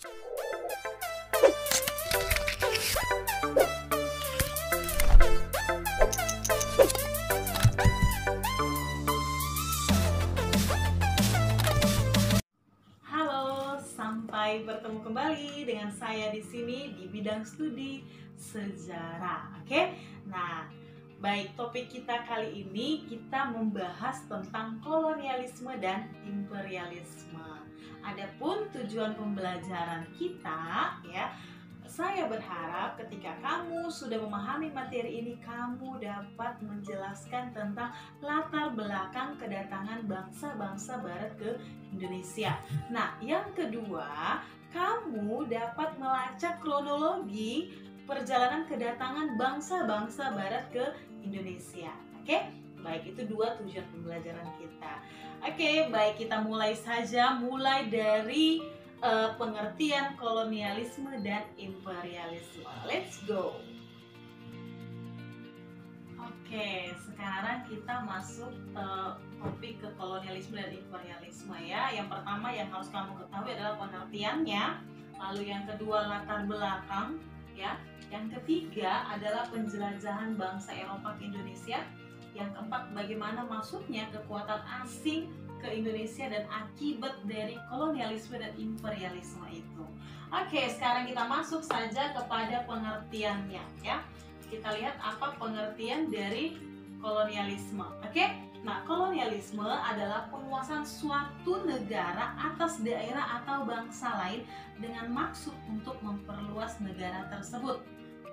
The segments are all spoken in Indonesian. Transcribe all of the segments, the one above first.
Halo, sampai bertemu kembali dengan saya di sini di bidang studi sejarah. Oke? Nah, baik, topik kita kali ini kita membahas tentang kolonialisme dan imperialisme. Adapun tujuan pembelajaran kita, ya, saya berharap ketika kamu sudah memahami materi ini, kamu dapat menjelaskan tentang latar belakang kedatangan bangsa-bangsa Barat ke Indonesia. Nah, yang kedua, kamu dapat melacak kronologi perjalanan kedatangan bangsa-bangsa Barat ke Indonesia. Oke? Baik, itu dua tujuan pembelajaran kita. Oke, baik, kita mulai saja. Mulai dari pengertian kolonialisme dan imperialisme. Let's go. Oke, sekarang kita masuk topik ke kolonialisme dan imperialisme, ya. Yang pertama yang harus kamu ketahui adalah pengertiannya. Lalu yang kedua, latar belakang, ya. Yang ketiga adalah penjelajahan bangsa Eropa ke Indonesia. Yang keempat, bagaimana masuknya kekuatan asing ke Indonesia dan akibat dari kolonialisme dan imperialisme itu. Oke, sekarang kita masuk saja kepada pengertiannya, ya. Kita lihat apa pengertian dari kolonialisme. Oke? Nah, kolonialisme adalah penguasaan suatu negara atas daerah atau bangsa lain dengan maksud untuk memperluas negara tersebut,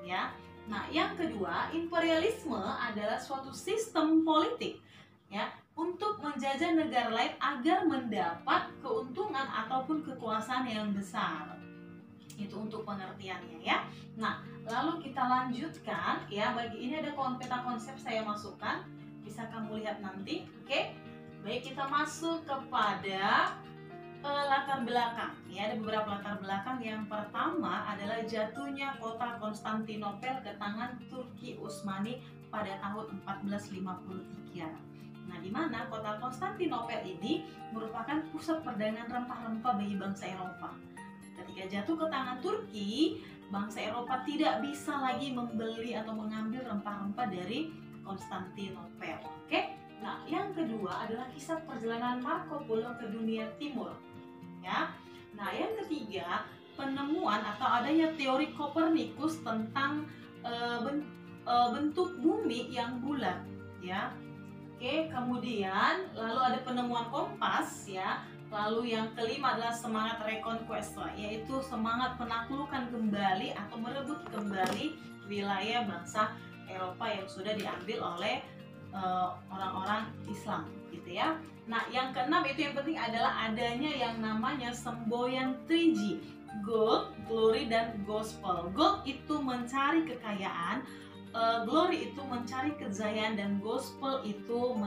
ya. Nah, yang kedua, imperialisme adalah suatu sistem politik, ya, untuk menjajah negara lain agar mendapat keuntungan ataupun kekuasaan yang besar. Itu untuk pengertiannya, ya. Nah, lalu kita lanjutkan, ya. Bagi ini ada peta konsep saya masukkan, bisa kamu lihat nanti. Oke? Baik, kita masuk kepada latar belakang, ya. Ada beberapa latar belakang. Yang pertama adalah jatuhnya kota Konstantinopel ke tangan Turki Utsmani pada tahun 1453. Nah, di mana kota Konstantinopel ini merupakan pusat perdagangan rempah-rempah bagi bangsa Eropa. Ketika jatuh ke tangan Turki, bangsa Eropa tidak bisa lagi membeli atau mengambil rempah-rempah dari Konstantinopel. Oke? Nah, yang kedua adalah kisah perjalanan Marco Polo ke dunia timur, ya. Nah, yang ketiga, penemuan atau adanya teori Kopernikus tentang bentuk bumi yang bulat, ya. Oke, kemudian lalu ada penemuan kompas, ya. Lalu yang kelima adalah semangat reconquista, yaitu semangat penaklukan kembali atau merebut kembali wilayah bangsa Eropa yang sudah diambil oleh orang-orang Islam, gitu, ya. Nah, yang keenam itu yang penting adalah adanya yang namanya semboyan 3G, gold, glory, dan gospel. Gold itu mencari kekayaan, glory itu mencari kejayaan, dan gospel itu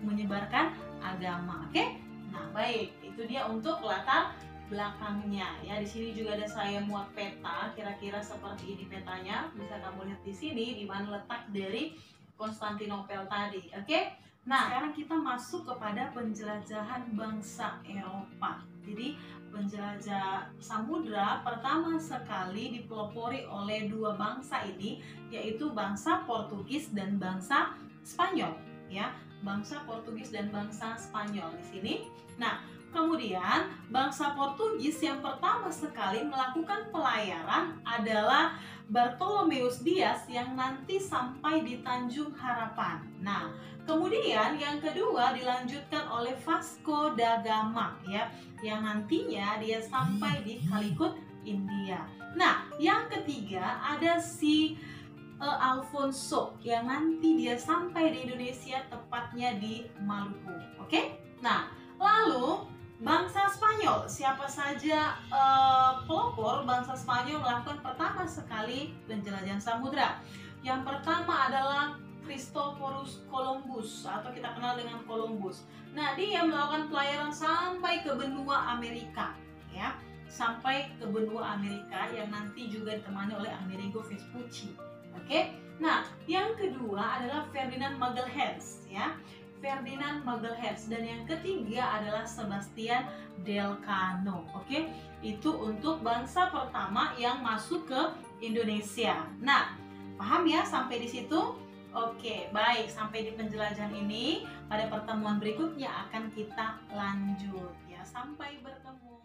menyebarkan agama. Oke? Nah, baik, itu dia untuk latar belakangnya, ya. Di sini juga ada saya muat peta, kira-kira seperti ini petanya. Bisa kamu lihat di sini di mana letak dari Konstantinopel tadi. Oke? Nah, sekarang kita masuk kepada penjelajahan bangsa Eropa. Jadi, penjelajah samudra pertama sekali dipelopori oleh dua bangsa ini, yaitu bangsa Portugis dan bangsa Spanyol, ya. Bangsa Portugis dan bangsa Spanyol di sini. Nah, kemudian bangsa Portugis yang pertama sekali melakukan pelayaran adalah Bartolomeus Dias yang nanti sampai di Tanjung Harapan. Nah, kemudian yang kedua dilanjutkan oleh Vasco da Gama, ya, yang nantinya dia sampai di Calicut, India. Nah, yang ketiga ada si Alfonso yang nanti dia sampai di Indonesia, tepatnya di Maluku. Oke? Nah, lalu bangsa Spanyol, siapa saja pelopor bangsa Spanyol melakukan pertama sekali penjelajahan samudra? Yang pertama adalah Christophorus Columbus atau kita kenal dengan Columbus. Nah, dia melakukan pelayaran sampai ke benua Amerika, ya. Sampai ke benua Amerika yang nanti juga ditemani oleh Amerigo Vespucci. Oke? Nah, yang kedua adalah Ferdinand Magelhaens, ya. Ferdinand Magelhaens, dan yang ketiga adalah Sebastian Delcano. Oke? Itu untuk bangsa pertama yang masuk ke Indonesia. Nah, paham ya sampai di situ? Oke, baik. Sampai di penjelajahan ini, pada pertemuan berikutnya akan kita lanjut ya. Sampai bertemu.